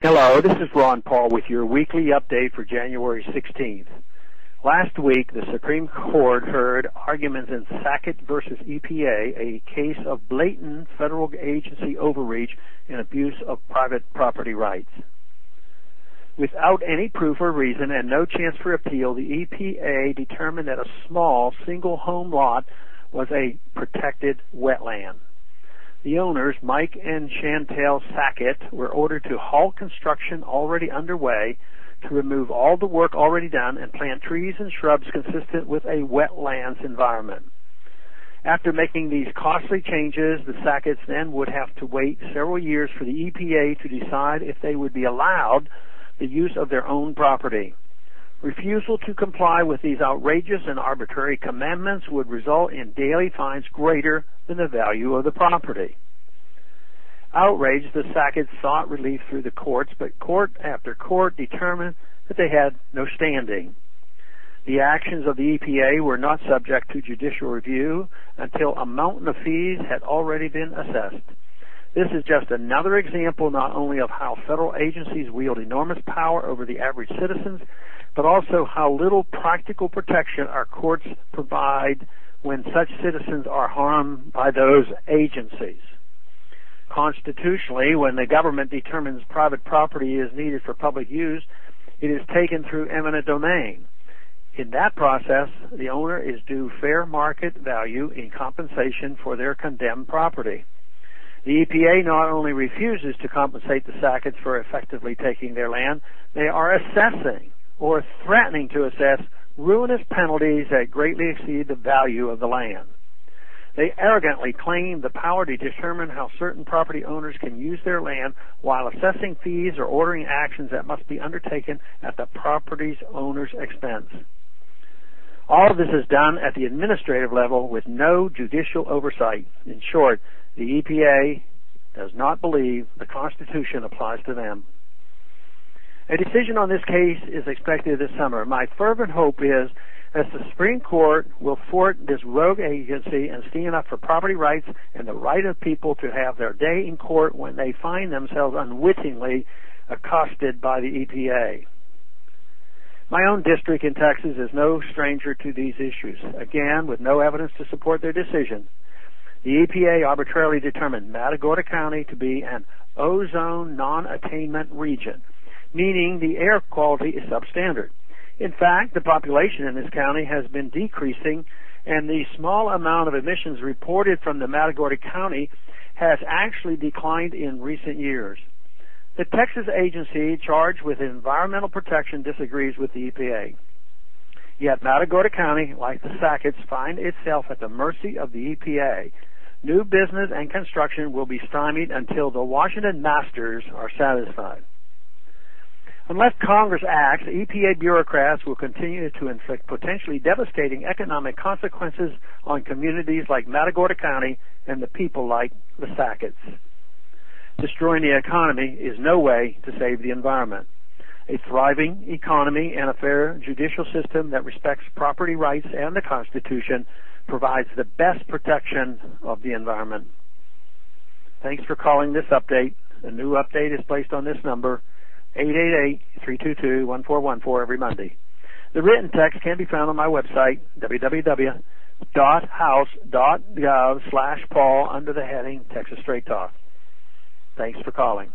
Hello, this is Ron Paul with your weekly update for January 16th. Last week, the Supreme Court heard arguments in Sackett versus EPA, a case of blatant federal agency overreach and abuse of private property rights. Without any proof or reason and no chance for appeal, the EPA determined that a small single home lot was a protected wetland. The owners, Mike and Chantel Sackett, were ordered to halt construction already underway, to remove all the work already done, and plant trees and shrubs consistent with a wetlands environment. After making these costly changes, the Sacketts then would have to wait several years for the EPA to decide if they would be allowed the use of their own property. Refusal to comply with these outrageous and arbitrary commandments would result in daily fines greater than the value of the property. Outraged, the Sacketts sought relief through the courts, but court after court determined that they had no standing. The actions of the EPA were not subject to judicial review until a mountain of fees had already been assessed. This is just another example not only of how federal agencies wield enormous power over the average citizens, but also how little practical protection our courts provide when such citizens are harmed by those agencies. Constitutionally, when the government determines private property is needed for public use, it is taken through eminent domain. In that process, the owner is due fair market value in compensation for their condemned property. The EPA not only refuses to compensate the Sacketts for effectively taking their land, they are assessing or threatening to assess ruinous penalties that greatly exceed the value of the land. They arrogantly claim the power to determine how certain property owners can use their land while assessing fees or ordering actions that must be undertaken at the property owner's expense. All of this is done at the administrative level with no judicial oversight. In short, the EPA does not believe the Constitution applies to them. A decision on this case is expected this summer. My fervent hope is that the Supreme Court will thwart this rogue agency and stand up for property rights and the right of people to have their day in court when they find themselves unwittingly accosted by the EPA. My own district in Texas is no stranger to these issues. Again, with no evidence to support their decision, the EPA arbitrarily determined Matagorda County to be an ozone non-attainment region, meaning the air quality is substandard. In fact, the population in this county has been decreasing, and the small amount of emissions reported from the Matagorda County has actually declined in recent years. The Texas agency charged with environmental protection disagrees with the EPA. Yet Matagorda County, like the Sacketts, find itself at the mercy of the EPA. New business and construction will be stymied until the Washington masters are satisfied. Unless Congress acts, EPA bureaucrats will continue to inflict potentially devastating economic consequences on communities like Matagorda County and the people like the Sacketts. Destroying the economy is no way to save the environment. A thriving economy and a fair judicial system that respects property rights and the Constitution provides the best protection of the environment. Thanks for calling this update. A new update is placed on this number, 888-322-1414 every Monday. The written text can be found on my website, www.house.gov/Paul, under the heading Texas Straight Talk. Thanks for calling.